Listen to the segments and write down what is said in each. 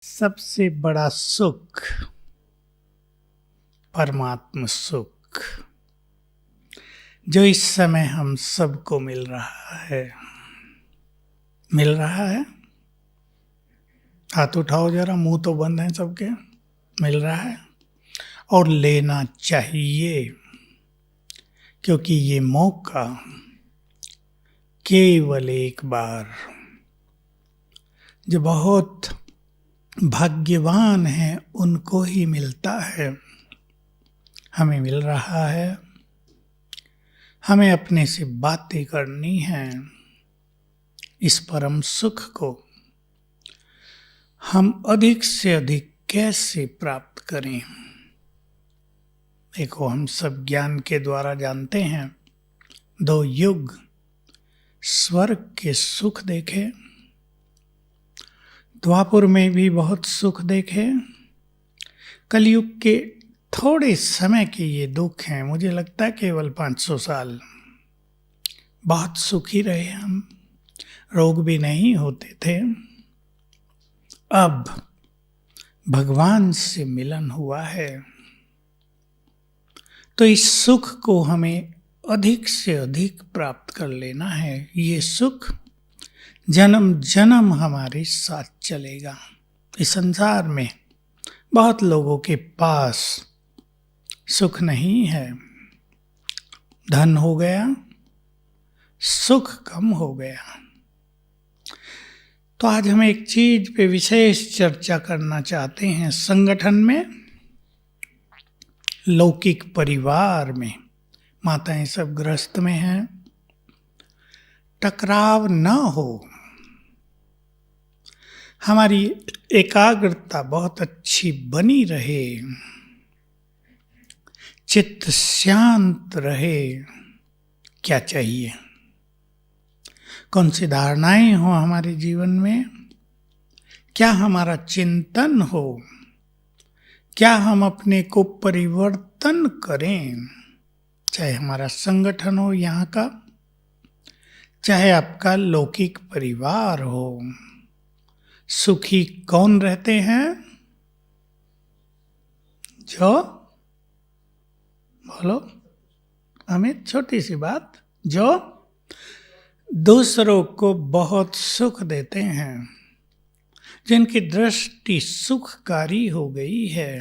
सबसे बड़ा सुख परमात्म सुख जो इस समय हम सबको मिल रहा है। हाथ उठाओ जरा, मुंह तो बंद है सबके। मिल रहा है और लेना चाहिए, क्योंकि ये मौका केवल एक बार, जो बहुत भाग्यवान हैं उनको ही मिलता है। हमें मिल रहा है, हमें अपने से बातें करनी है। इस परम सुख को हम अधिक से अधिक कैसे प्राप्त करें? देखो, हम सब ज्ञान के द्वारा जानते हैं, 2 युग स्वर्ग के सुख देखे, द्वापुर में भी बहुत सुख देखे, कलयुग के थोड़े समय के ये दुख हैं। मुझे लगता है केवल 500 साल बहुत सुखी रहे हम, रोग भी नहीं होते थे। अब भगवान से मिलन हुआ है, तो इस सुख को हमें अधिक से अधिक प्राप्त कर लेना है। ये सुख जन्म जन्म हमारे साथ चलेगा। इस संसार में बहुत लोगों के पास सुख नहीं है, धन हो गया, सुख कम हो गया। तो आज हम एक चीज पे विशेष चर्चा करना चाहते हैं। संगठन में, लौकिक परिवार में माताएं सब ग्रस्त में हैं, टकराव न हो, हमारी एकाग्रता बहुत अच्छी बनी रहे, चित्त शांत रहे। क्या चाहिए? कौन सी धारणाएं हो हमारे जीवन में? क्या हमारा चिंतन हो? क्या हम अपने को परिवर्तन करें? चाहे हमारा संगठन हो यहाँ का, चाहे आपका लौकिक परिवार हो। सुखी कौन रहते हैं? जो, बोलो अमित, छोटी सी बात, जो दूसरों को बहुत सुख देते हैं, जिनकी दृष्टि सुखकारी हो गई है,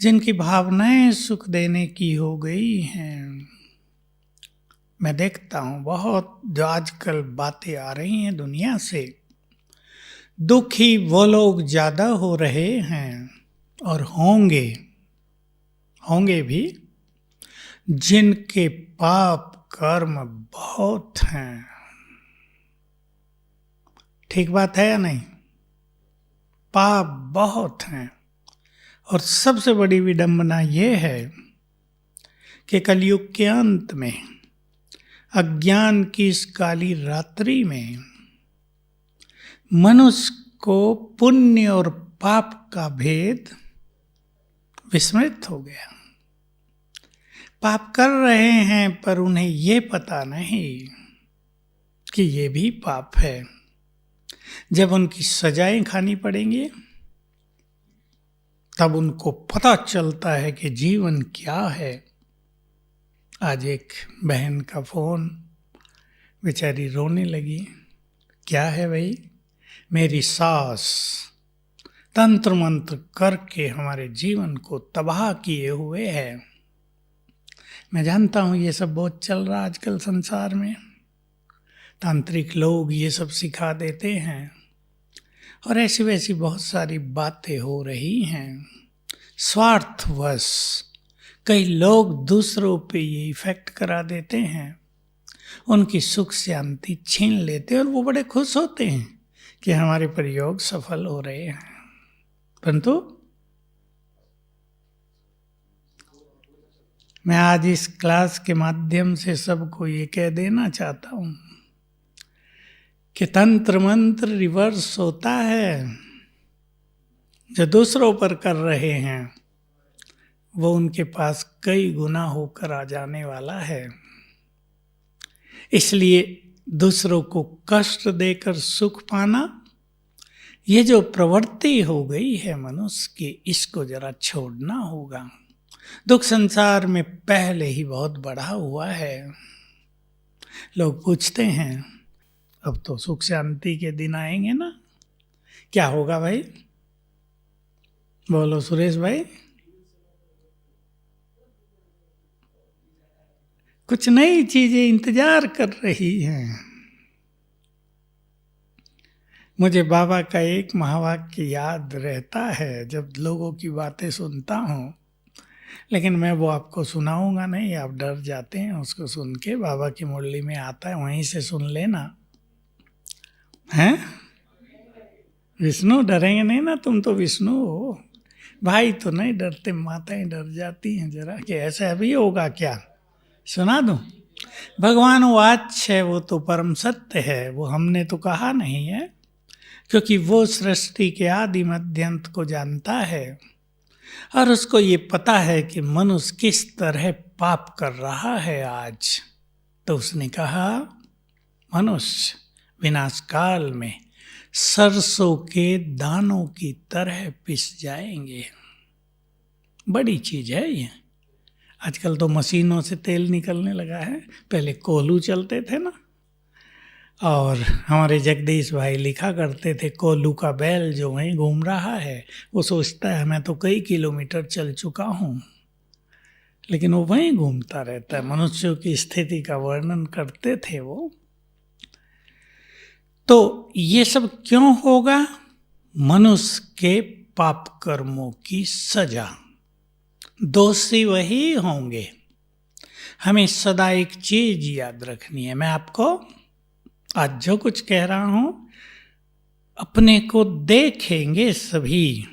जिनकी भावनाएं सुख देने की हो गई हैं। मैं देखता हूं बहुत, जो आजकल बातें आ रही हैं दुनिया से, दुखी वो लोग ज्यादा हो रहे हैं और होंगे भी जिनके पाप कर्म बहुत हैं। ठीक बात है या नहीं? पाप बहुत हैं। और सबसे बड़ी विडंबना ये है कि कलयुग के अंत में, अज्ञान की इस काली रात्रि में, मनुष्य को पुण्य और पाप का भेद विस्मृत हो गया। पाप कर रहे हैं पर उन्हें ये पता नहीं कि ये भी पाप है। जब उनकी सजाएं खानी पड़ेंगी, तब उनको पता चलता है कि जीवन क्या है। आज एक बहन का फोन, बेचारी रोने लगी। क्या है भाई? मेरी सास तंत्र मंत्र करके हमारे जीवन को तबाह किए हुए है। मैं जानता हूं ये सब बहुत चल रहा आजकल संसार में। तांत्रिक लोग ये सब सिखा देते हैं और ऐसी वैसी बहुत सारी बातें हो रही हैं। स्वार्थवश कई लोग दूसरों पे ये इफेक्ट करा देते हैं, उनकी सुख शांति छीन लेते हैं और वो बड़े खुश होते हैं कि हमारे प्रयोग सफल हो रहे हैं। परंतु मैं आज इस क्लास के माध्यम से सबको ये कह देना चाहता हूं कि तंत्र मंत्र रिवर्स होता है। जो दूसरों पर कर रहे हैं वो उनके पास कई गुना होकर आ जाने वाला है। इसलिए दूसरों को कष्ट देकर सुख पाना ये जो प्रवृत्ति हो गई है मनुष्य की, इसको जरा छोड़ना होगा। दुख संसार में पहले ही बहुत बढ़ा हुआ है। लोग पूछते हैं अब तो सुख शांति के दिन आएंगे ना, क्या होगा भाई? बोलो सुरेश भाई। कुछ नई चीजें इंतजार कर रही हैं। मुझे बाबा का एक महावाक्य याद रहता है जब लोगों की बातें सुनता हूँ, लेकिन मैं वो आपको सुनाऊंगा नहीं, आप डर जाते हैं उसको सुन के। बाबा की मुरली में आता है, वहीं से सुन लेना। हैं विष्णु डरेंगे नहीं ना? तुम तो विष्णु हो। भाई तो नहीं डरते, माताएं डर जाती हैं जरा कि ऐसा अभी होगा क्या। सुना दूं? भगवान वाच है, वो तो परम सत्य है, वो हमने तो कहा नहीं है, क्योंकि वो सृष्टि के आदि मध्य अंत को जानता है और उसको ये पता है कि मनुष्य किस तरह पाप कर रहा है आज। तो उसने कहा मनुष्य विनाश काल में सरसों के दानों की तरह पिस जाएंगे। बड़ी चीज है ये। आजकल तो मशीनों से तेल निकलने लगा है, पहले कोल्हू चलते थे ना। और हमारे जगदीश भाई लिखा करते थे, कोल्हू का बैल जो वहीं घूम रहा है वो सोचता है मैं तो कई किलोमीटर चल चुका हूँ, लेकिन वो वहीं घूमता रहता है। मनुष्यों की स्थिति का वर्णन करते थे वो। तो ये सब क्यों होगा? मनुष्य के पाप कर्मों की सजा। दोषी वही होंगे। हमें सदा एक चीज याद रखनी है। मैं आपको आज जो कुछ कह रहा हूं, अपने को देखेंगे, सभी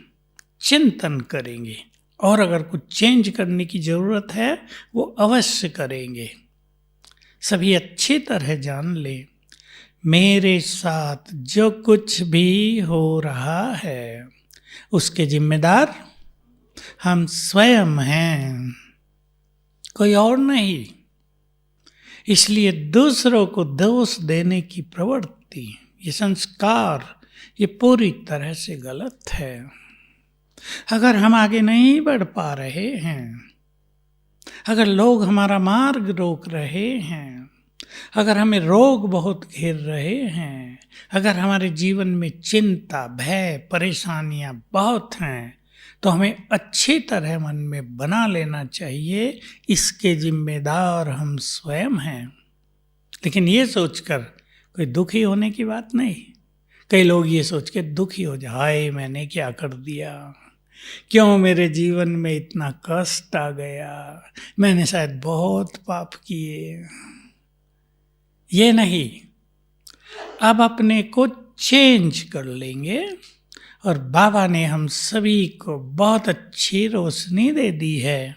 चिंतन करेंगे, और अगर कुछ चेंज करने की जरूरत है वो अवश्य करेंगे। सभी अच्छी तरह जान ले, मेरे साथ जो कुछ भी हो रहा है उसके जिम्मेदार हम स्वयं हैं, कोई और नहीं। इसलिए दूसरों को दोष देने की प्रवृत्ति, ये संस्कार, ये पूरी तरह से गलत है। अगर हम आगे नहीं बढ़ पा रहे हैं, अगर लोग हमारा मार्ग रोक रहे हैं, अगर हमें रोग बहुत घेर रहे हैं, अगर हमारे जीवन में चिंता, भय, परेशानियां बहुत हैं, तो हमें अच्छी तरह मन में बना लेना चाहिए इसके जिम्मेदार हम स्वयं हैं। लेकिन ये सोचकर कोई दुखी होने की बात नहीं। कई लोग ये सोच के दुखी हो जाए, हाय मैंने क्या कर दिया, क्यों मेरे जीवन में इतना कष्ट आ गया, मैंने शायद बहुत पाप किए। ये नहीं, अब अपने को चेंज कर लेंगे। और बाबा ने हम सभी को बहुत अच्छी रोशनी दे दी है।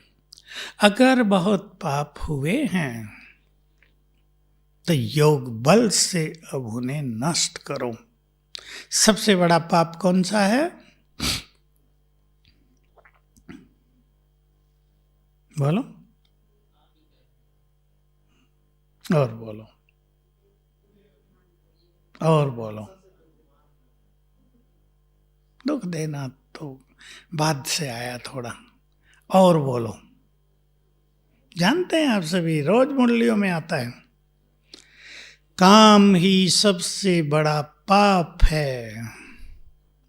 अगर बहुत पाप हुए हैं तो योग बल से अब उन्हें नष्ट करो। सबसे बड़ा पाप कौन सा है? बोलो और बोलो और बोलो। दुख देना तो बाद से आया थोड़ा, और बोलो। जानते हैं आप सभी, रोज मुरलियों में आता है, काम ही सबसे बड़ा पाप है।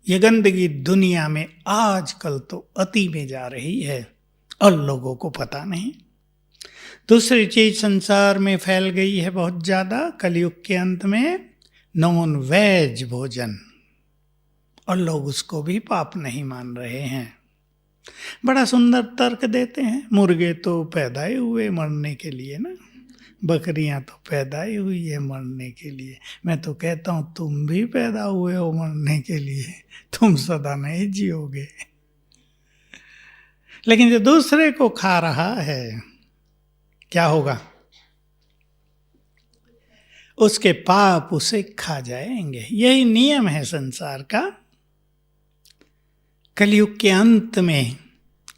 ये गंदगी दुनिया में आजकल तो अति में जा रही है और लोगों को पता नहीं। दूसरी चीज संसार में फैल गई है बहुत ज्यादा कलयुग के अंत में, नॉन वेज भोजन, और लोग उसको भी पाप नहीं मान रहे हैं। बड़ा सुंदर तर्क देते हैं, मुर्गे तो पैदा ही हुए मरने के लिए ना, बकरियां तो पैदा ही हुई है मरने के लिए। मैं तो कहता हूं तुम भी पैदा हुए हो मरने के लिए, तुम सदा नहीं जियोगे। लेकिन जो दूसरे को खा रहा है, क्या होगा? उसके पाप उसे खा जाएंगे। यही नियम है संसार का। कलयुग के अंत में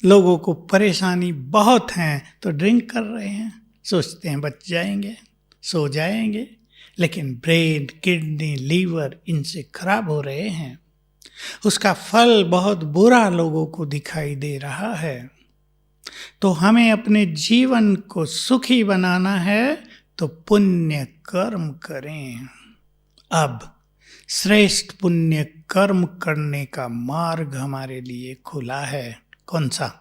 लोगों को परेशानी बहुत है तो ड्रिंक कर रहे हैं, सोचते हैं बच जाएंगे, सो जाएंगे, लेकिन ब्रेन, किडनी, लीवर इनसे खराब हो रहे हैं। उसका फल बहुत बुरा लोगों को दिखाई दे रहा है। तो हमें अपने जीवन को सुखी बनाना है तो पुण्य कर्म करें। अब श्रेष्ठ पुण्य कर्म करने का मार्ग हमारे लिए खुला है। कौन सा?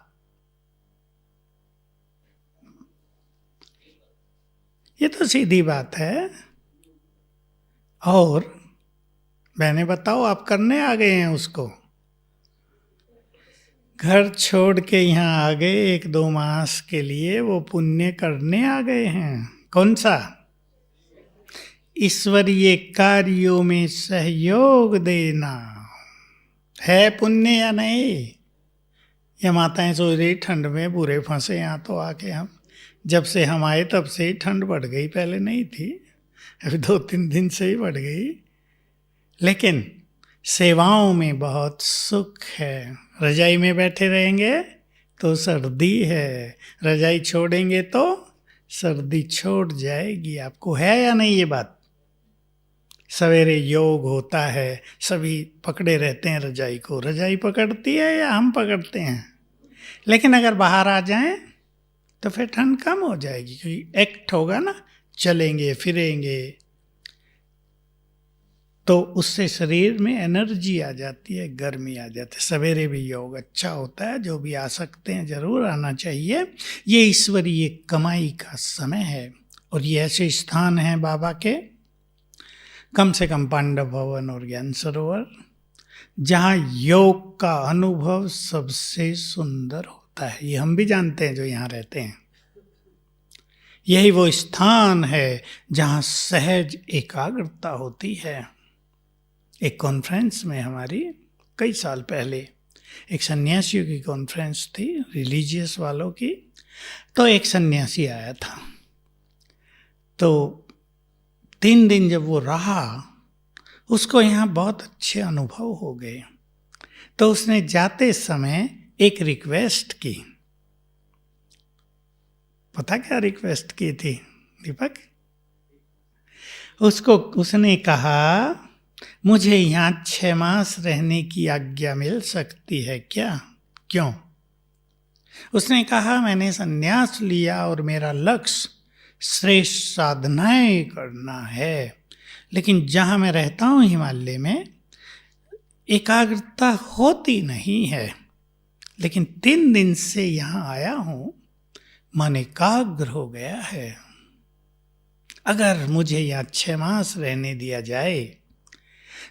ये तो सीधी बात है। और मैंने बताओ, आप करने आ गए हैं उसको? घर छोड़ के यहाँ आ गए 1-2 मास के लिए, वो पुण्य करने आ गए हैं। कौन सा? ईश्वरीय कार्यों में सहयोग देना है पुण्य या नहीं? ये माताएं सोच रही ठंड में बुरे फंसे यहाँ तो आके हम। जब से हम आए तब से ही ठंड बढ़ गई, पहले नहीं थी, अभी 2-3 दिन से ही बढ़ गई। लेकिन सेवाओं में बहुत सुख है। रजाई में बैठे रहेंगे तो सर्दी है, रजाई छोड़ेंगे तो सर्दी छोड़ जाएगी। आपको है या नहीं ये बात? सवेरे योग होता है, सभी पकड़े रहते हैं रजाई को। रजाई पकड़ती है या हम पकड़ते हैं? लेकिन अगर बाहर आ जाएं तो फिर ठंड कम हो जाएगी, क्योंकि एक्ट होगा ना, चलेंगे फिरेंगे, तो उससे शरीर में एनर्जी आ जाती है, गर्मी आ जाती है। सवेरे भी योग अच्छा होता है, जो भी आ सकते हैं जरूर आना चाहिए। ये ईश्वरीय कमाई का समय है और ये ऐसे स्थान हैं बाबा के, कम से कम पांडव भवन और ज्ञान सरोवर, जहाँ योग का अनुभव सबसे सुंदर होता है। ये हम भी जानते हैं जो यहाँ रहते हैं। यही वो स्थान है जहाँ सहज एकाग्रता होती है। एक कॉन्फ्रेंस में हमारी कई साल पहले एक सन्यासियों की कॉन्फ्रेंस थी, रिलीजियस वालों की। तो एक सन्यासी आया था, तो 3 दिन जब वो रहा, उसको यहाँ बहुत अच्छे अनुभव हो गए। तो उसने जाते समय एक रिक्वेस्ट की। पता क्या रिक्वेस्ट की थी दीपक? उसने कहा, मुझे यहाँ 6 मास रहने की आज्ञा मिल सकती है क्या? क्यों? उसने कहा, मैंने संन्यास लिया और मेरा लक्ष्य श्रेष्ठ साधनाएं करना है, लेकिन जहाँ मैं रहता हूँ हिमालय में एकाग्रता होती नहीं है। लेकिन 3 दिन से यहाँ आया हूँ, मन एकाग्र हो गया है। अगर मुझे यहाँ 6 मास रहने दिया जाए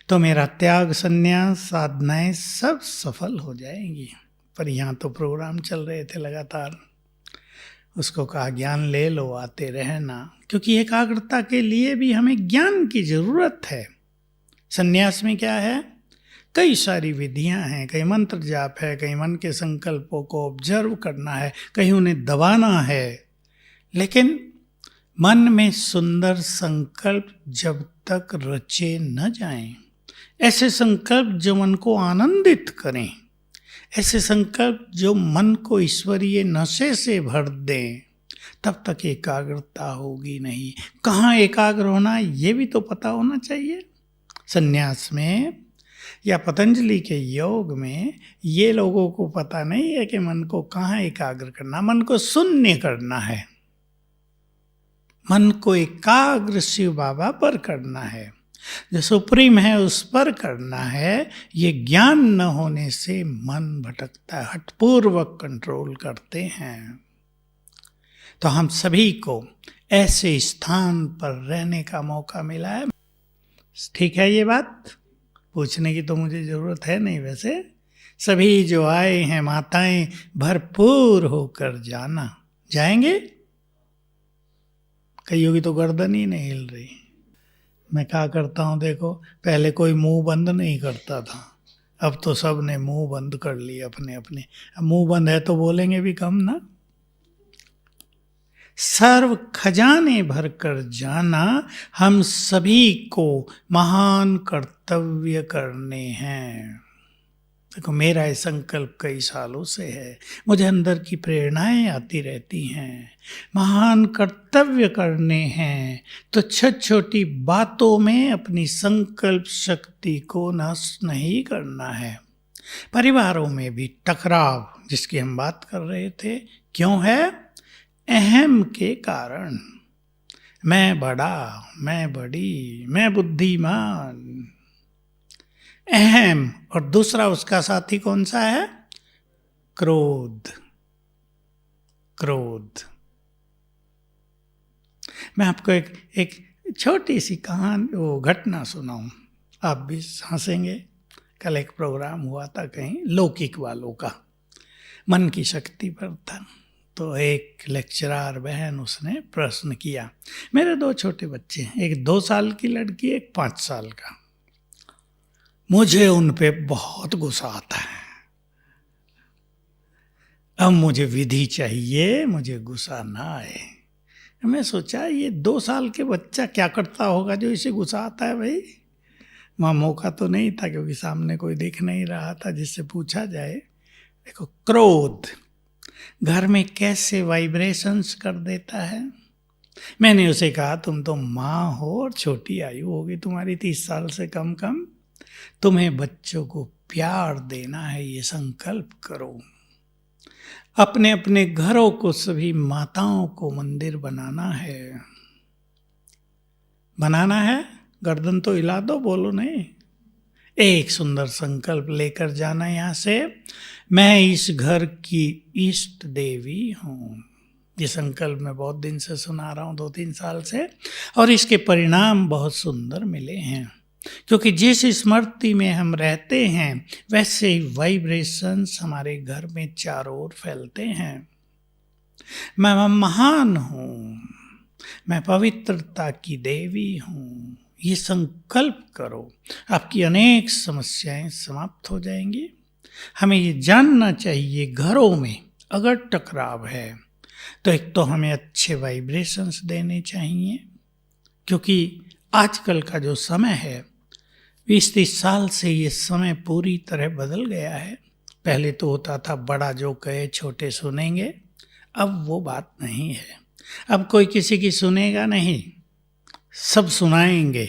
तो मेरा त्याग, संन्यास, साधनाएं सब सफल हो जाएंगी। पर यहाँ तो प्रोग्राम चल रहे थे लगातार। उसको कहा, ज्ञान ले लो, आते रहना, क्योंकि एकाग्रता के लिए भी हमें ज्ञान की जरूरत है। संन्यास में क्या है? कई सारी विधियां हैं, कहीं मंत्र जाप है, कहीं मन के संकल्पों को ऑब्जर्व करना है, कहीं उन्हें दबाना है। लेकिन मन में सुंदर संकल्प जब तक रचे न जाएं, ऐसे संकल्प जो मन को आनंदित करें, ऐसे संकल्प जो मन को ईश्वरीय नशे से भर दें, तब तक एकाग्रता होगी नहीं। कहाँ एकाग्र होना, ये भी तो पता होना चाहिए। संन्यास में या पतंजलि के योग में ये लोगों को पता नहीं है कि मन को कहाँ एकाग्र करना। मन को शून्य करना है, मन को एकाग्र शिव बाबा पर करना है, जो सुप्रीम है उस पर करना है। ये ज्ञान न होने से मन भटकता है, हठपूर्वक कंट्रोल करते हैं। तो हम सभी को ऐसे स्थान पर रहने का मौका मिला है। ठीक है, ये बात पूछने की तो मुझे जरूरत है नहीं। वैसे सभी जो आए हैं माताएं, भरपूर होकर जाना। जाएंगे? कईयों की तो गर्दन ही नहीं हिल रही। मैं क्या करता हूँ देखो, पहले कोई मुंह बंद नहीं करता था, अब तो सब ने मुंह बंद कर लिए अपने अपने। अब मुंह बंद है तो बोलेंगे भी कम ना। सर्व खजाने भर कर जाना हम सभी को महान कर्तव्य करने हैं। देखो मेरा ये संकल्प कई सालों से है, मुझे अंदर की प्रेरणाएं आती रहती हैं, महान कर्तव्य करने हैं, तो छोटी छोटी बातों में अपनी संकल्प शक्ति को नष्ट नहीं करना है। परिवारों में भी टकराव जिसकी हम बात कर रहे थे क्यों है? अहम के कारण। मैं बड़ा, मैं बड़ी, मैं बुद्धिमान, अहम। और दूसरा उसका साथी कौन सा है? क्रोध। क्रोध। मैं आपको एक छोटी सी कहानी, वो घटना सुनाऊं, आप भी हंसेंगे। कल एक प्रोग्राम हुआ था कहीं लौकिक वालों का, मन की शक्ति पर था। तो एक लेक्चरर बहन उसने प्रश्न किया, मेरे 2 छोटे बच्चे हैं, एक 2 साल की लड़की, एक 5 साल का। मुझे उन पे बहुत गुस्सा आता है। अब मुझे विधि चाहिए, मुझे गुस्सा ना आए। मैं सोचा ये 2 साल के बच्चा क्या करता होगा जो इसे गुस्सा आता है भाई। वहाँ मौका तो नहीं था क्योंकि सामने कोई देख नहीं रहा था जिससे पूछा जाए। देखो क्रोध घर में कैसे वाइब्रेशंस कर देता है। मैंने उसे कहा तुम तो माँ हो और छोटी आयु होगी तुम्हारी 30 साल से कम, तुम्हें बच्चों को प्यार देना है, ये संकल्प करो। अपने अपने घरों को सभी माताओं को मंदिर बनाना है। बनाना है, गर्दन तो हिला दो, बोलो नहीं। एक सुंदर संकल्प लेकर जाना यहाँ से, मैं इस घर की इष्ट देवी हूँ। ये संकल्प मैं बहुत दिन से सुना रहा हूँ, 2-3 साल से, और इसके परिणाम बहुत सुंदर मिले हैं। क्योंकि जिस स्मृति में हम रहते हैं वैसे ही वाइब्रेशंस हमारे घर में चारों ओर फैलते हैं। मैं महान हूँ, मैं पवित्रता की देवी हूँ, ये संकल्प करो, आपकी अनेक समस्याएं समाप्त हो जाएंगी। हमें ये जानना चाहिए घरों में अगर टकराव है तो एक तो हमें अच्छे वाइब्रेशंस देने चाहिए, क्योंकि आजकल का जो समय है 20-30 साल से ये समय पूरी तरह बदल गया है। पहले तो होता था बड़ा जो कहे छोटे सुनेंगे, अब वो बात नहीं है। अब कोई किसी की सुनेगा नहीं, सब सुनाएंगे।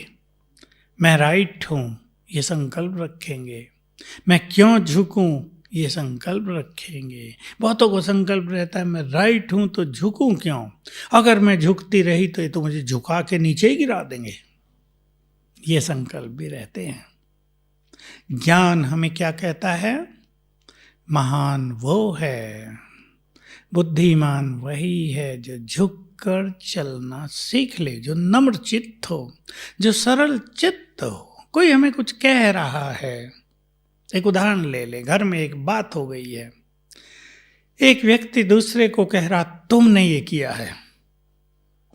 मैं राइट हूँ ये संकल्प रखेंगे, मैं क्यों झुकूं ये संकल्प रखेंगे। बहुतों को संकल्प रहता है मैं राइट हूँ तो झुकूं क्यों, अगर मैं झुकती रही तो ये तो मुझे झुका के नीचे ही गिरा देंगे, ये संकल्प भी रहते हैं। ज्ञान हमें क्या कहता है? महान वो है, बुद्धिमान वही है जो झुक कर चलना सीख ले, जो नम्र चित्त हो, जो सरल चित्त हो। कोई हमें कुछ कह रहा है, एक उदाहरण ले ले, घर में एक बात हो गई है, एक व्यक्ति दूसरे को कह रहा तुमने ये किया है,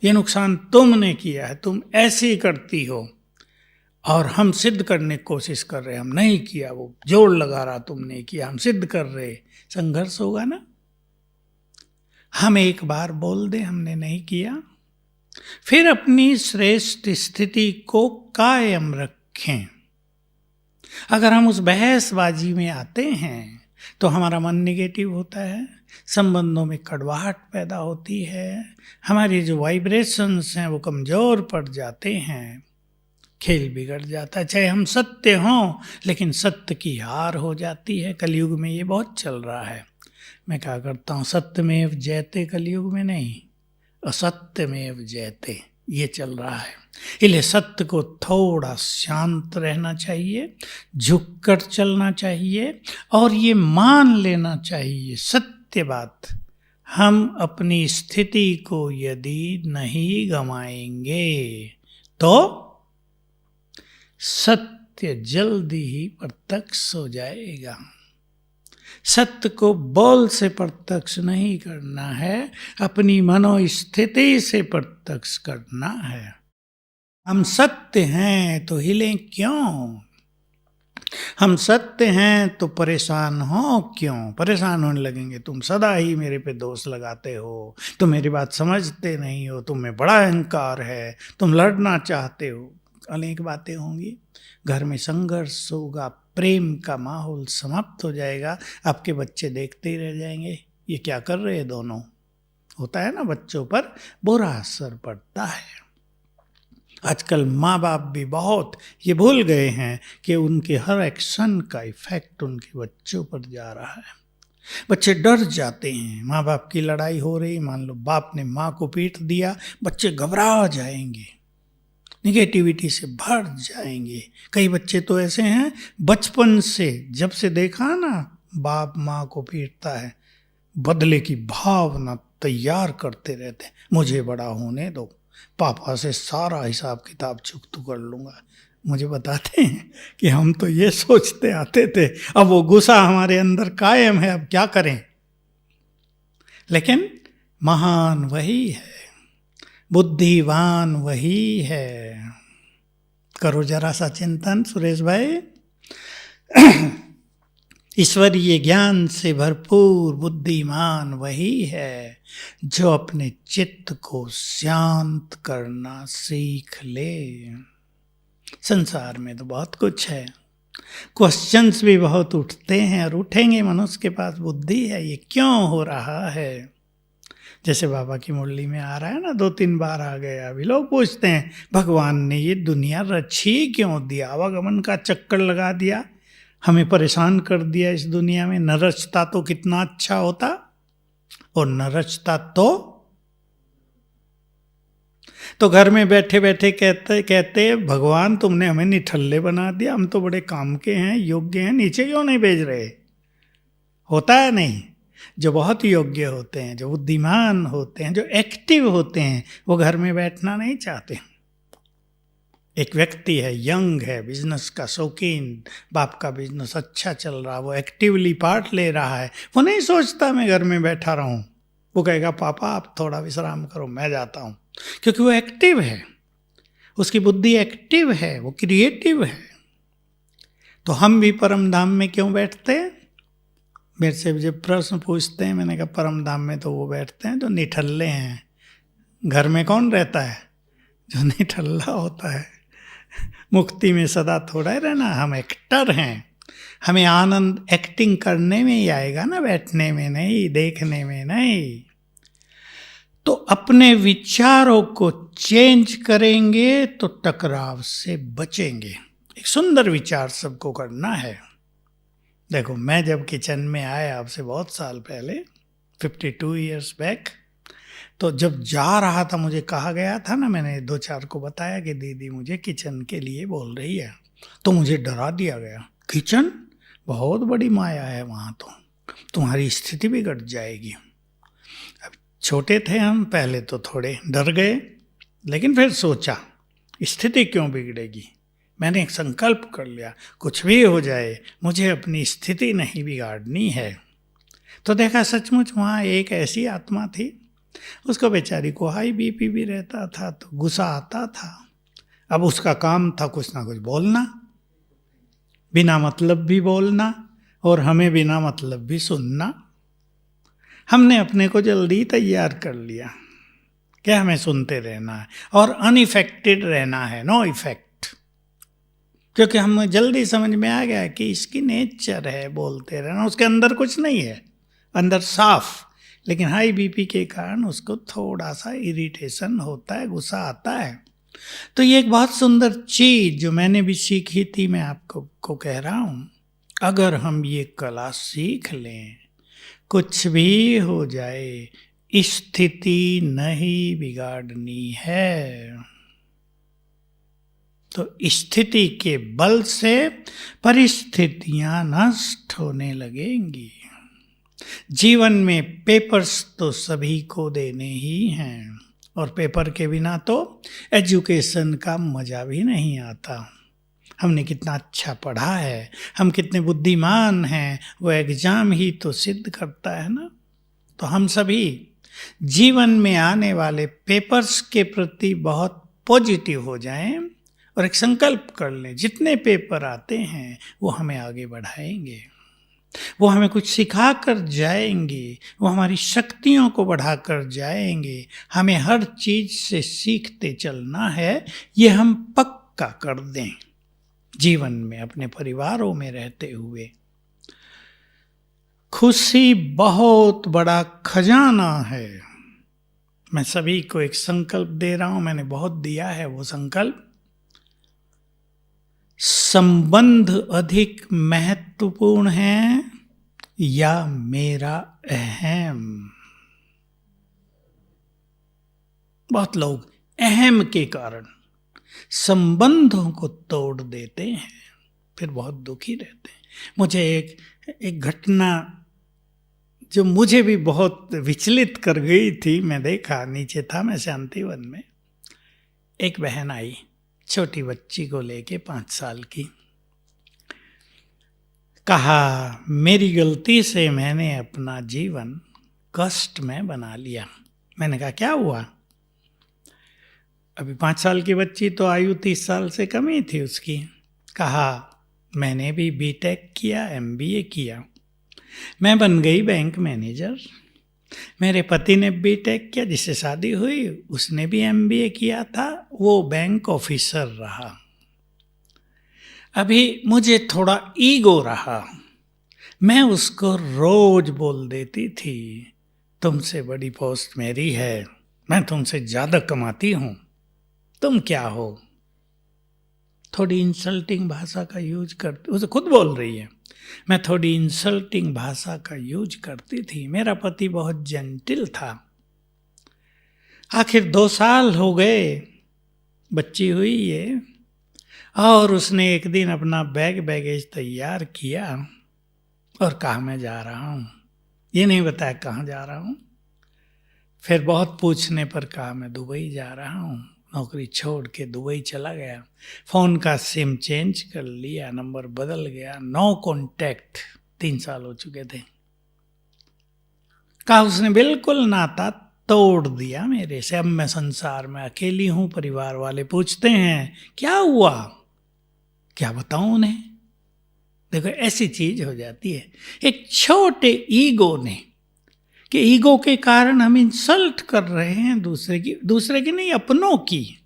ये नुकसान तुमने किया है, तुम ऐसे ही करती हो, और हम सिद्ध करने की कोशिश कर रहे हैं हम नहीं किया, वो जोर लगा रहा तुमने किया, हम सिद्ध कर रहे। संघर्ष होगा ना। हम एक बार बोल दें हमने नहीं किया, फिर अपनी श्रेष्ठ स्थिति को कायम रखें। अगर हम उस बहसबाजी में आते हैं तो हमारा मन निगेटिव होता है, संबंधों में कड़वाहट पैदा होती है, हमारी जो वाइब्रेशंस हैं वो कमज़ोर पड़ जाते हैं, खेल बिगड़ जाता है। चाहे हम सत्य हों लेकिन सत्य की हार हो जाती है। कलयुग में ये बहुत चल रहा है। मैं क्या करता हूँ, सत्यमेव जयते कलयुग में नहीं, असत्यमेव जयते ये चल रहा है। इसलिए सत्य को थोड़ा शांत रहना चाहिए, झुककर चलना चाहिए और ये मान लेना चाहिए सत्य बात, हम अपनी स्थिति को यदि नहीं गंवाएंगे तो सत्य जल्दी ही प्रत्यक्ष हो जाएगा। सत्य को बोल से प्रत्यक्ष नहीं करना है, अपनी मनोस्थिति से प्रत्यक्ष करना है। हम सत्य हैं तो हिलें क्यों, हम सत्य हैं तो परेशान हो क्यों। परेशान होने लगेंगे, तुम सदा ही मेरे पे दोष लगाते हो, तुम मेरी बात समझते नहीं हो, तुम में बड़ा अहंकार है, तुम लड़ना चाहते हो, अनेक बातें होंगी। घर में संघर्ष होगा, प्रेम का माहौल समाप्त हो जाएगा। आपके बच्चे देखते ही रह जाएंगे, ये क्या कर रहे हैं दोनों। होता है ना, बच्चों पर बुरा असर पड़ता है। आजकल माँ बाप भी बहुत ये भूल गए हैं कि उनके हर एक्शन का इफेक्ट उनके बच्चों पर जा रहा है। बच्चे डर जाते हैं। माँ बाप की लड़ाई हो रही, मान लो बाप ने माँ को पीट दिया, बच्चे घबरा जाएंगे, निगेटिविटी से भर जाएंगे। कई बच्चे तो ऐसे हैं, बचपन से जब से देखा ना बाप माँ को पीटता है, बदले की भावना तैयार करते रहते हैं। मुझे बड़ा होने दो, पापा से सारा हिसाब किताब चुकता कर लूँगा। मुझे बताते हैं कि हम तो ये सोचते आते थे, अब वो गुस्सा हमारे अंदर कायम है, अब क्या करें। लेकिन महान वही है, बुद्धिवान वही है। करो जरा सा चिंतन सुरेश भाई। ईश्वरीय ज्ञान से भरपूर बुद्धिमान वही है जो अपने चित्त को शांत करना सीख ले। संसार में तो बहुत कुछ है, क्वेश्चंस भी बहुत उठते हैं और उठेंगे। मनुष्य के पास बुद्धि है, ये क्यों हो रहा है। जैसे बाबा की मुरली में आ रहा है ना, 2-3 बार आ गया। अभी लोग पूछते हैं भगवान ने ये दुनिया रची क्यों दिया, आवागमन का चक्कर लगा दिया, हमें परेशान कर दिया इस दुनिया में। न रचता तो कितना अच्छा होता, और न रचता तो घर में बैठे बैठे कहते भगवान तुमने हमें निठल्ले बना दिया, हम तो बड़े काम के हैं, योग्य हैं, नीचे क्यों नहीं भेज रहे। होता है नहीं। जो बहुत योग्य होते हैं, जो बुद्धिमान होते हैं, जो एक्टिव होते हैं, वो घर में बैठना नहीं चाहते। एक व्यक्ति है, यंग है, बिजनेस का शौकीन, बाप का बिजनेस अच्छा चल रहा, वो एक्टिवली पार्ट ले रहा है, वो नहीं सोचता मैं घर में बैठा रहूं। वो कहेगा पापा आप थोड़ा विश्राम करो, मैं जाता हूं। क्योंकि वो एक्टिव है, उसकी बुद्धि एक्टिव है, वो क्रिएटिव है। तो हम भी परम धाम में क्यों बैठते हैं। मेरे से जब प्रश्न पूछते हैं, मैंने कहा परम धाम में तो वो बैठते हैं जो निठल्ले हैं। घर में कौन रहता है, जो निठल्ला होता है। मुक्ति में सदा थोड़ा ही रहना, हम एक्टर हैं। हमें आनंद एक्टिंग करने में ही आएगा ना, बैठने में नहीं, देखने में नहीं। तो अपने विचारों को चेंज करेंगे तो टकराव से बचेंगे। एक सुंदर विचार सबको करना है। देखो, मैं जब किचन में आया आपसे बहुत साल पहले, 52 ईयर्स बैक, तो जब जा रहा था मुझे कहा गया था ना, मैंने 2-4 को बताया कि दीदी मुझे किचन के लिए बोल रही है, तो मुझे डरा दिया गया। किचन बहुत बड़ी माया है वहाँ, तो तुम्हारी स्थिति बिगड़ जाएगी। अब छोटे थे हम, पहले तो थोड़े डर गए, लेकिन फिर सोचा स्थिति क्यों बिगड़ेगी। मैंने एक संकल्प कर लिया, कुछ भी हो जाए मुझे अपनी स्थिति नहीं बिगाड़नी है। तो देखा सचमुच वहाँ एक ऐसी आत्मा थी, उसको बेचारी को हाई बीपी भी रहता था, तो गुस्सा आता था। अब उसका काम था कुछ ना कुछ बोलना, बिना मतलब भी बोलना, और हमें बिना मतलब भी सुनना। हमने अपने को जल्दी तैयार कर लिया कि हमें सुनते रहना है और अनइफेक्टेड रहना है, नो इफेक्ट। क्योंकि हमें जल्दी समझ में आ गया कि इसकी नेचर है बोलते रहना, उसके अंदर कुछ नहीं है, अंदर साफ। लेकिन हाई बीपी के कारण उसको थोड़ा सा इरिटेशन होता है, गुस्सा आता है। तो ये एक बहुत सुंदर चीज जो मैंने भी सीखी थी, मैं आपको कह रहा हूँ। अगर हम ये कला सीख लें, कुछ भी हो जाए स्थिति नहीं बिगाड़नी है। तो स्थिति के बल से परिस्थितियां नष्ट होने लगेंगी। जीवन में पेपर्स तो सभी को देने ही हैं, और पेपर के बिना तो एजुकेशन का मजा भी नहीं आता। हमने कितना अच्छा पढ़ा है, हम कितने बुद्धिमान हैं, वो एग्जाम ही तो सिद्ध करता है ना। तो हम सभी जीवन में आने वाले पेपर्स के प्रति बहुत पॉजिटिव हो जाएं और एक संकल्प कर लें, जितने पेपर आते हैं वो हमें आगे बढ़ाएंगे, वो हमें कुछ सिखा कर जाएंगे, वो हमारी शक्तियों को बढ़ा कर जाएंगे। हमें हर चीज से सीखते चलना है, ये हम पक्का कर दें। जीवन में अपने परिवारों में रहते हुए। खुशी बहुत बड़ा खजाना है। मैं सभी को एक संकल्प दे रहा हूं, मैंने बहुत दिया है वो संकल्प। संबंध अधिक महत्वपूर्ण है या मेरा अहम? बहुत लोग अहम के कारण संबंधों को तोड़ देते हैं, फिर बहुत दुखी रहते हैं। मुझे एक घटना जो मुझे भी बहुत विचलित कर गई थी, मैं देखा, नीचे था मैं शांतिवन में, एक बहन आई छोटी बच्ची को लेके 5 साल की। कहा मेरी गलती से मैंने अपना जीवन कष्ट में बना लिया। मैंने कहा क्या हुआ? अभी 5 साल की बच्ची तो आयु 30 साल से कम ही थी उसकी। कहा मैंने भी बीटेक किया, एमबीए किया, मैं बन गई बैंक मैनेजर। मेरे पति ने बीटेक किया, जिससे शादी हुई उसने भी एमबीए किया था, वो बैंक ऑफिसर रहा। अभी मुझे थोड़ा ईगो रहा, मैं उसको रोज बोल देती थी तुमसे बड़ी पोस्ट मेरी है, मैं तुमसे ज़्यादा कमाती हूँ, तुम क्या हो। थोड़ी इंसल्टिंग भाषा का यूज करती, उसे खुद बोल रही है, मैं थोड़ी इंसल्टिंग भाषा का यूज करती थी। मेरा पति बहुत जेंटिल था। आखिर 2 साल हो गए, बच्ची हुई ये, और उसने एक दिन अपना बैगेज तैयार किया और कहा मैं जा रहा हूँ। ये नहीं बताया कहाँ जा रहा हूँ। फिर बहुत पूछने पर कहा मैं दुबई जा रहा हूँ। नौकरी छोड़ के दुबई चला गया, फ़ोन का सिम चेंज कर लिया, नंबर बदल गया, नो कॉन्टैक्ट, 3 साल हो चुके थे। कहा उसने बिल्कुल नाता तोड़ दिया मेरे से। अब मैं संसार में अकेली हूँ। परिवार वाले पूछते हैं क्या हुआ, क्या बताऊं उन्हें। देखो ऐसी चीज हो जाती है एक छोटे ईगो ने, कि ईगो के कारण हम इंसल्ट कर रहे हैं दूसरे की नहीं, अपनों की।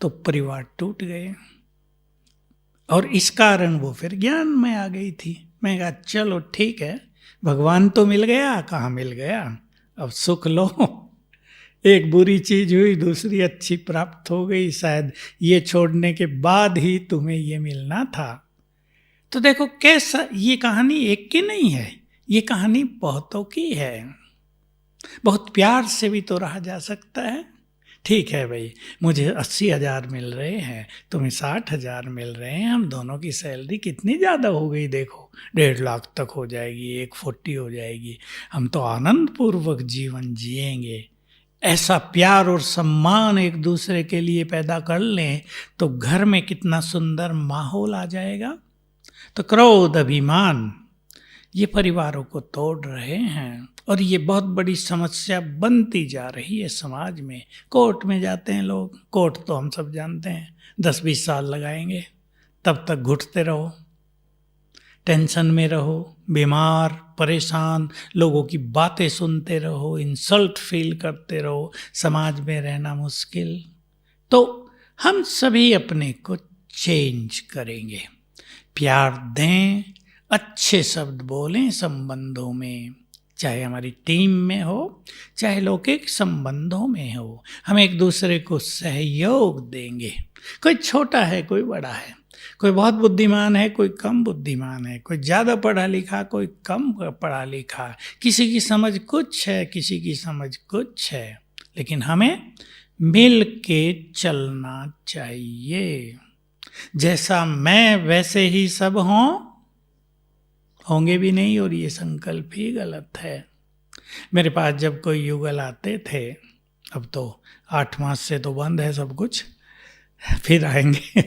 तो परिवार टूट गए और इस कारण वो फिर ज्ञान में आ गई थी। मैं कहा चलो ठीक है, भगवान तो मिल गया, कहाँ मिल गया, अब सुख लो। एक बुरी चीज हुई, दूसरी अच्छी प्राप्त हो गई, शायद ये छोड़ने के बाद ही तुम्हें ये मिलना था। तो देखो कैसा, ये कहानी एक की नहीं है, ये कहानी बहुतों की है। बहुत प्यार से भी तो रहा जा सकता है। ठीक है भाई, मुझे 80,000 मिल रहे हैं, तुम्हें 60,000 मिल रहे हैं, हम दोनों की सैलरी कितनी ज़्यादा हो गई, देखो 1.5 लाख तक हो जाएगी, 140 हो जाएगी, हम तो आनंद पूर्वक जीवन जिएंगे। ऐसा प्यार और सम्मान एक दूसरे के लिए पैदा कर लें तो घर में कितना सुंदर माहौल आ जाएगा। तो क्रोध, अभिमान, ये परिवारों को तोड़ रहे हैं और ये बहुत बड़ी समस्या बनती जा रही है समाज में। कोर्ट में जाते हैं लोग, कोर्ट तो हम सब जानते हैं 10-20 साल लगाएंगे, तब तक घुटते रहो, टेंशन में रहो, बीमार परेशान, लोगों की बातें सुनते रहो, इंसल्ट फील करते रहो, समाज में रहना मुश्किल। तो हम सभी अपने को चेंज करेंगे, प्यार दें, अच्छे शब्द बोलें संबंधों में, चाहे हमारी टीम में हो, चाहे लौकिक संबंधों में हो। हम एक दूसरे को सहयोग देंगे। कोई छोटा है, कोई बड़ा है, कोई बहुत बुद्धिमान है, कोई कम बुद्धिमान है, कोई ज़्यादा पढ़ा लिखा, कोई कम पढ़ा लिखा, किसी की समझ कुछ है, किसी की समझ कुछ है, लेकिन हमें मिल के चलना चाहिए। जैसा मैं वैसे ही सब होंगे भी नहीं, और ये संकल्प ही गलत है। मेरे पास जब कोई युगल आते थे, अब तो 8 मास से तो बंद है सब कुछ, फिर आएंगे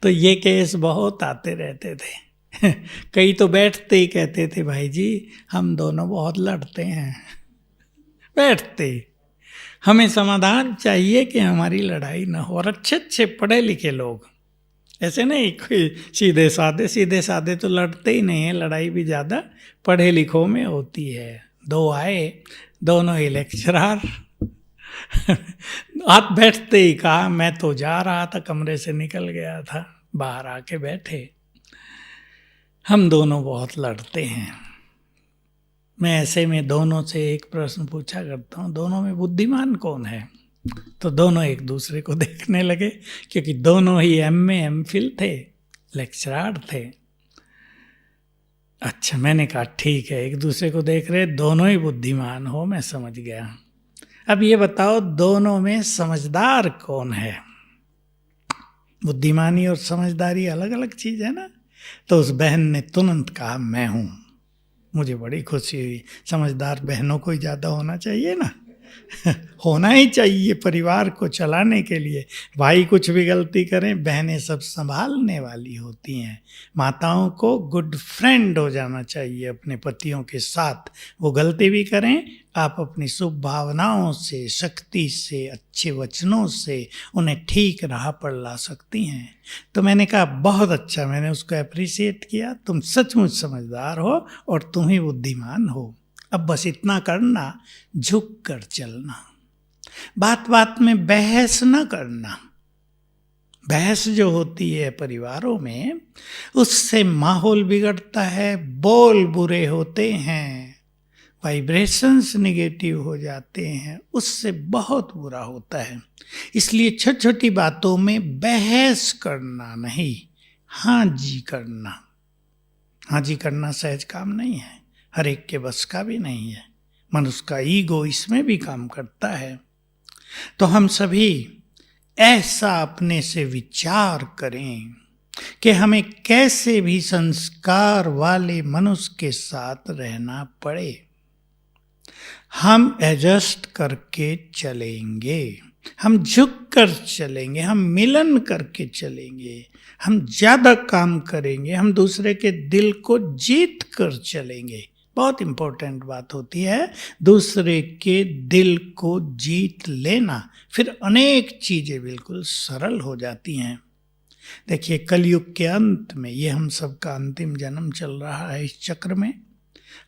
तो ये केस बहुत आते रहते थे। कई तो बैठते ही कहते थे भाई जी हम दोनों बहुत लड़ते हैं। बैठते, हमें समाधान चाहिए कि हमारी लड़ाई ना हो। और अच्छे अच्छे पढ़े लिखे लोग, ऐसे नहीं कोई सीधे साधे तो लड़ते ही नहीं है, लड़ाई भी ज़्यादा पढ़े लिखों में होती है। 2 आए, दोनों ही लेक्चरर, आप बैठते ही कहा मैं तो जा रहा था, कमरे से निकल गया था, बाहर आके बैठे। हम दोनों बहुत लड़ते हैं। मैं ऐसे में दोनों से एक प्रश्न पूछा करता हूँ, दोनों में बुद्धिमान कौन है? तो दोनों एक दूसरे को देखने लगे, क्योंकि दोनों ही MA MPhil थे, लेक्चरार थे। अच्छा, मैंने कहा ठीक है, एक दूसरे को देख रहे, दोनों ही बुद्धिमान हो, मैं समझ गया। अब ये बताओ, दोनों में समझदार कौन है? बुद्धिमानी और समझदारी अलग अलग चीज है ना। तो उस बहन ने तुरंत कहा मैं हूं। मुझे बड़ी खुशी हुई। समझदार बहनों को ही ज्यादा होना चाहिए ना। होना ही चाहिए परिवार को चलाने के लिए। भाई कुछ भी गलती करें, बहनें सब संभालने वाली होती हैं। माताओं को गुड फ्रेंड हो जाना चाहिए अपने पतियों के साथ। वो गलती भी करें, आप अपनी शुभ भावनाओं से, शक्ति से, अच्छे वचनों से उन्हें ठीक राह पर ला सकती हैं। तो मैंने कहा बहुत अच्छा, मैंने उसको अप्रिशिएट किया, तुम सचमुच समझदार हो और तुम ही बुद्धिमान हो। अब बस इतना करना, झुक कर चलना, बात बात में बहस न करना। बहस जो होती है परिवारों में, उससे माहौल बिगड़ता है, बोल बुरे होते हैं, वाइब्रेशंस नेगेटिव हो जाते हैं, उससे बहुत बुरा होता है। इसलिए छोटी छोटी बातों में बहस करना नहीं, हाँ जी करना। हाँ जी करना सहज काम नहीं है, हर एक के बस का भी नहीं है। मनुष्य का ईगो इसमें भी काम करता है। तो हम सभी ऐसा अपने से विचार करें कि हमें कैसे भी संस्कार वाले मनुष्य के साथ रहना पड़े, हम एडजस्ट करके चलेंगे, हम झुक कर चलेंगे, हम मिलन करके चलेंगे, हम ज्यादा काम करेंगे, हम दूसरे के दिल को जीत कर चलेंगे। बहुत इंपॉर्टेंट बात होती है दूसरे के दिल को जीत लेना, फिर अनेक चीजें बिल्कुल सरल हो जाती हैं। देखिए, कलयुग के अंत में, ये हम सबका अंतिम जन्म चल रहा है इस चक्र में,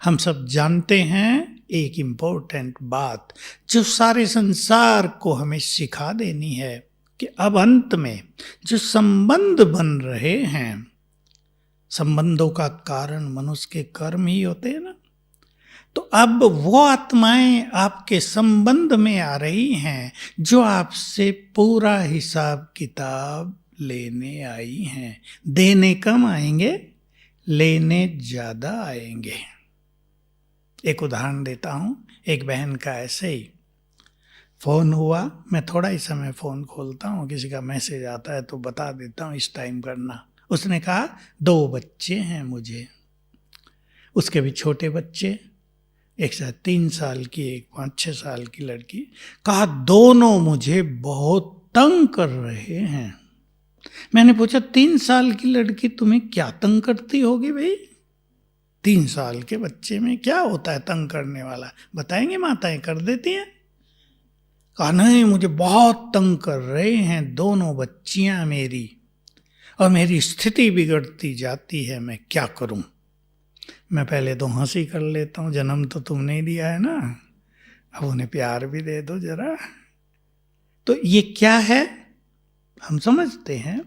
हम सब जानते हैं एक इम्पोर्टेंट बात जो सारे संसार को हमें सिखा देनी है कि अब अंत में जो संबंध बन रहे हैं, संबंधों का कारण मनुष्य के कर्म ही होते हैं ना। तो अब वो आत्माएं आपके संबंध में आ रही हैं जो आपसे पूरा हिसाब किताब लेने आई हैं। देने कम आएंगे, लेने ज्यादा आएंगे। एक उदाहरण देता हूं। एक बहन का ऐसे ही फोन हुआ, मैं थोड़ा ही समय फोन खोलता हूं, किसी का मैसेज आता है तो बता देता हूं इस टाइम करना। उसने कहा 2 बच्चे हैं मुझे, उसके भी छोटे बच्चे, एक 3 साल की, एक 5-6 साल की लड़की। कहा दोनों मुझे बहुत तंग कर रहे हैं। मैंने पूछा 3 साल की लड़की तुम्हें क्या तंग करती होगी भाई? 3 साल के बच्चे में क्या होता है तंग करने वाला? बताएंगे माताएं कर देती हैं। कहा नहीं, मुझे बहुत तंग कर रहे हैं दोनों बच्चियां मेरी, और मेरी स्थिति बिगड़ती जाती है, मैं क्या करूं? मैं पहले तो हंसी कर लेता हूं, जन्म तो तुमने ही दिया है ना, अब उन्हें प्यार भी दे दो जरा। तो ये क्या है? हम समझते हैं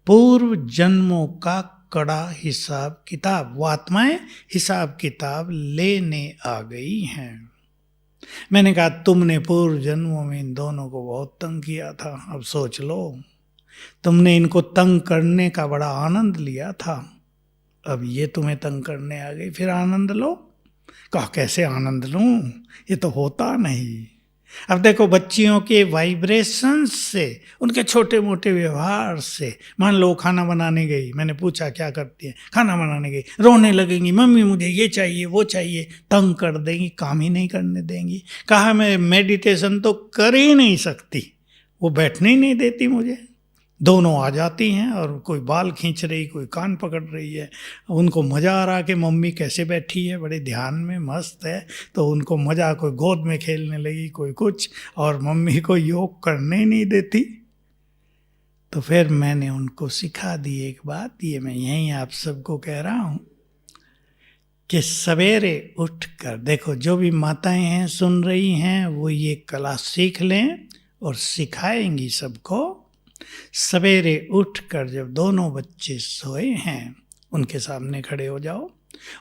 पूर्व जन्मों का कड़ा हिसाब किताब। वो आत्माएं हिसाब किताब लेने आ गई हैं। मैंने कहा तुमने पूर्व जन्मों में इन दोनों को बहुत तंग किया था, अब सोच लो, तुमने इनको तंग करने का बड़ा आनंद लिया था, अब ये तुम्हें तंग करने आ गई, फिर आनंद लो। कहा कैसे आनंद लूं, ये तो होता नहीं। अब देखो, बच्चियों के वाइब्रेशंस से, उनके छोटे मोटे व्यवहार से, मान लो खाना बनाने गई, मैंने पूछा क्या करती है, खाना बनाने गई, रोने लगेंगी, मम्मी मुझे ये चाहिए वो चाहिए, तंग कर देंगी, काम ही नहीं करने देंगी। कहा मैं मेडिटेशन तो कर ही नहीं सकती, वो बैठने ही नहीं देती मुझे। दोनों आ जाती हैं और कोई बाल खींच रही, कोई कान पकड़ रही है। उनको मज़ा आ रहा कि मम्मी कैसे बैठी है, बड़े ध्यान में मस्त है, तो उनको मज़ा, कोई गोद में खेलने लगी, कोई कुछ, और मम्मी को योग करने ही नहीं देती। तो फिर मैंने उनको सिखा दी एक बात, ये मैं यहीं आप सबको कह रहा हूँ कि सवेरे उठकर, देखो जो भी माताएं हैं सुन रही हैं, वो ये कला सीख लें और सिखाएंगी सबको सवेरे उठकर जब दोनों बच्चे सोए हैं उनके सामने खड़े हो जाओ,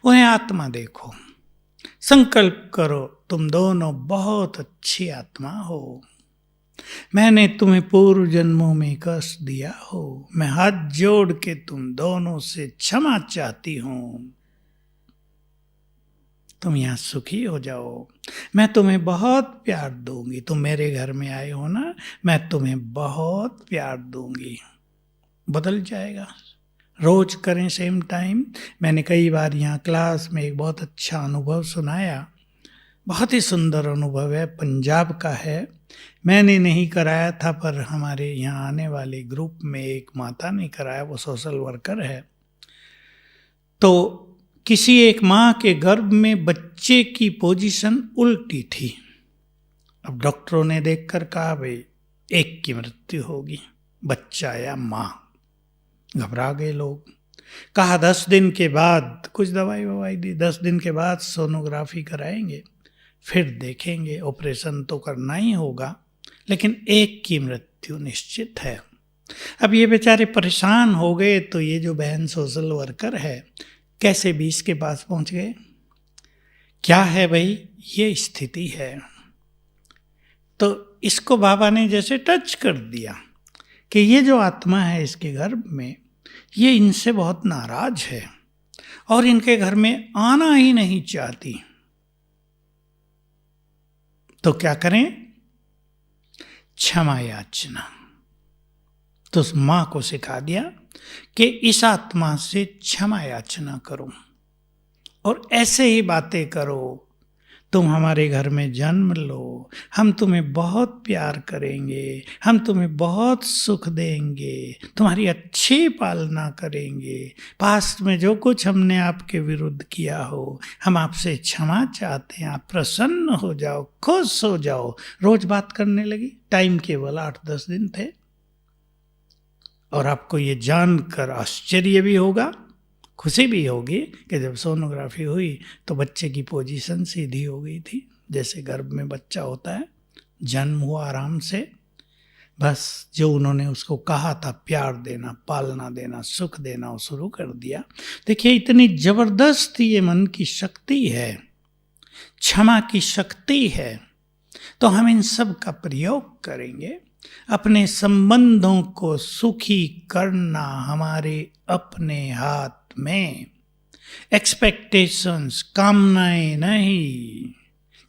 उन्हें आत्मा देखो, संकल्प करो तुम दोनों बहुत अच्छी आत्मा हो, मैंने तुम्हें पूर्व जन्मों में कष्ट दिया हो, मैं हाथ जोड़ के तुम दोनों से क्षमा चाहती हूं, तुम यहां सुखी हो जाओ, मैं तुम्हें बहुत प्यार दूंगी, तुम मेरे घर में आए हो ना, मैं तुम्हें बहुत प्यार दूंगी। बदल जाएगा। रोज करें सेम टाइम। मैंने कई बार यहाँ क्लास में एक बहुत अच्छा अनुभव सुनाया, बहुत ही सुंदर अनुभव है, पंजाब का है। मैंने नहीं कराया था पर हमारे यहाँ आने वाले ग्रुप में एक माता ने कराया, वो सोशल वर्कर है। तो किसी एक माँ के गर्भ में बच्चे की पोजीशन उल्टी थी। अब डॉक्टरों ने देखकर कहा भाई एक की मृत्यु होगी, बच्चा या माँ। घबरा गए लोग। कहा 10 दिन के बाद, कुछ दवाई ववाई दी, 10 दिन के बाद सोनोग्राफी कराएंगे, फिर देखेंगे, ऑपरेशन तो करना ही होगा, लेकिन एक की मृत्यु निश्चित है। अब ये बेचारे परेशान हो गए। तो ये जो बहन सोशल वर्कर है, कैसे 20 के पास पहुंच गए? क्या है भाई, ये स्थिति है। तो इसको बाबा ने जैसे टच कर दिया कि ये जो आत्मा है इसके गर्भ में, ये इनसे बहुत नाराज है और इनके घर में आना ही नहीं चाहती। तो क्या करें? क्षमा याचना। तो उस मां को सिखा दिया कि इस आत्मा से क्षमा याचना करो और ऐसे ही बातें करो, तुम हमारे घर में जन्म लो, हम तुम्हें बहुत प्यार करेंगे, हम तुम्हें बहुत सुख देंगे, तुम्हारी अच्छी पालना करेंगे, पास्ट में जो कुछ हमने आपके विरुद्ध किया हो हम आपसे क्षमा चाहते हैं, आप प्रसन्न हो जाओ, खुश हो जाओ। रोज बात करने लगी। टाइम केवल 8-10 दिन थे। और आपको ये जानकर आश्चर्य भी होगा, खुशी भी होगी कि जब सोनोग्राफी हुई तो बच्चे की पोजीशन सीधी हो गई थी, जैसे गर्भ में बच्चा होता है, जन्म हुआ आराम से। बस जो उन्होंने उसको कहा था, प्यार देना, पालना देना, सुख देना, वो शुरू कर दिया। देखिए इतनी जबरदस्त ये मन की शक्ति है, क्षमा की शक्ति है। तो हम इन सब का प्रयोग करेंगे। अपने संबंधों को सुखी करना हमारे अपने हाथ में। एक्सपेक्टेशंस, कामनाएं नहीं।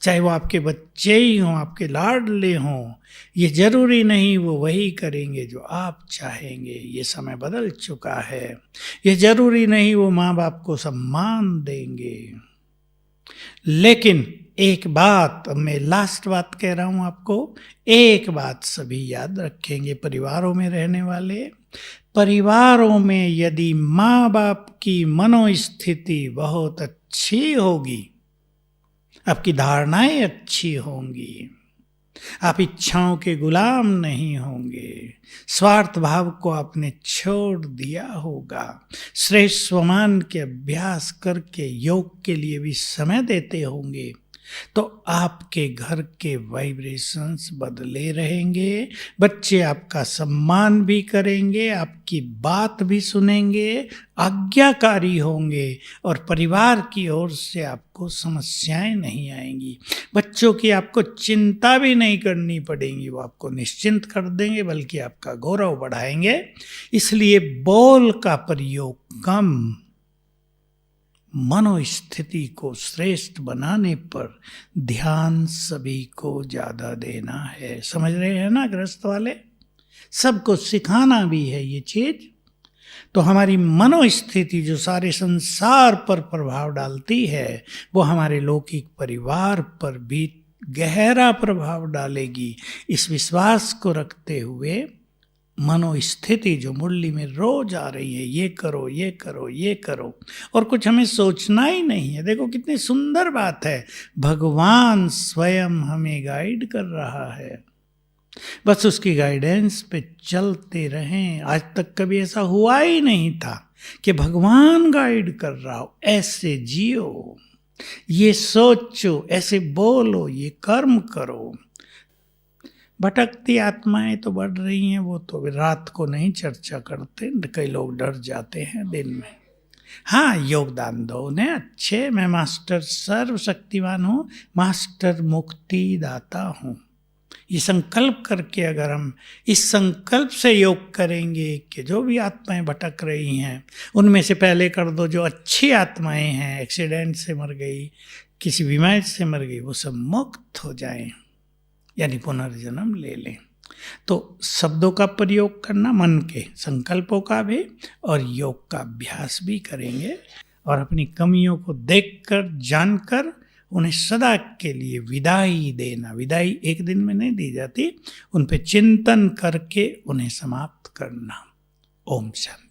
चाहे वो आपके बच्चे ही हों, आपके लाडले हों, ये जरूरी नहीं वो वही करेंगे जो आप चाहेंगे। ये समय बदल चुका है। ये जरूरी नहीं वो माँ बाप को सम्मान देंगे। लेकिन एक बात, मैं लास्ट बात कह रहा हूं आपको, एक बात सभी याद रखेंगे, परिवारों में रहने वाले, परिवारों में यदि माँ बाप की मनोस्थिति बहुत अच्छी होगी, आपकी धारणाएं अच्छी होंगी, आप इच्छाओं के गुलाम नहीं होंगे, स्वार्थ भाव को आपने छोड़ दिया होगा, श्रेष्ठ स्वमान के अभ्यास करके योग के लिए भी समय देते होंगे, तो आपके घर के वाइब्रेशंस बदले रहेंगे। बच्चे आपका सम्मान भी करेंगे, आपकी बात भी सुनेंगे, आज्ञाकारी होंगे और परिवार की ओर से आपको समस्याएं नहीं आएंगी। बच्चों की आपको चिंता भी नहीं करनी पड़ेगी, वो आपको निश्चिंत कर देंगे, बल्कि आपका गौरव बढ़ाएंगे। इसलिए बोल का प्रयोग कम, मनोस्थिति को श्रेष्ठ बनाने पर ध्यान सभी को ज्यादा देना है। समझ रहे हैं ना गृहस्थ वाले? सबको सिखाना भी है ये चीज। तो हमारी मनोस्थिति जो सारे संसार पर प्रभाव डालती है, वो हमारे लौकिक परिवार पर भी गहरा प्रभाव डालेगी। इस विश्वास को रखते हुए मनोस्थिति जो मुरली में रोज आ रही है, ये करो, ये करो, ये करो, और कुछ हमें सोचना ही नहीं है। देखो कितनी सुंदर बात है, भगवान स्वयं हमें गाइड कर रहा है, बस उसकी गाइडेंस पे चलते रहें। आज तक कभी ऐसा हुआ ही नहीं था कि भगवान गाइड कर रहा हो। ऐसे जियो, ये सोचो, ऐसे बोलो, ये कर्म करो। भटकती आत्माएं तो बढ़ रही हैं, वो तो रात को नहीं चर्चा करते, कई लोग डर जाते हैं दिन में। हाँ, योगदान दो उन्हें, अच्छे, मैं मास्टर सर्वशक्तिमान हूँ, मास्टर मुक्ति दाता हूँ। ये संकल्प करके अगर हम इस संकल्प से योग करेंगे कि जो भी आत्माएं भटक रही हैं, उनमें से पहले कर दो जो अच्छी आत्माएं हैं, एक्सीडेंट से मर गई, किसी बीमारी से मर गई, वो सब मुक्त हो जाएं, यानी पुनर्जन्म ले लें। तो शब्दों का प्रयोग करना, मन के संकल्पों का भी, और योग का अभ्यास भी करेंगे, और अपनी कमियों को देखकर जानकर उन्हें सदा के लिए विदाई देना। विदाई एक दिन में नहीं दी जाती, उन पे चिंतन करके उन्हें समाप्त करना। ओम शांति।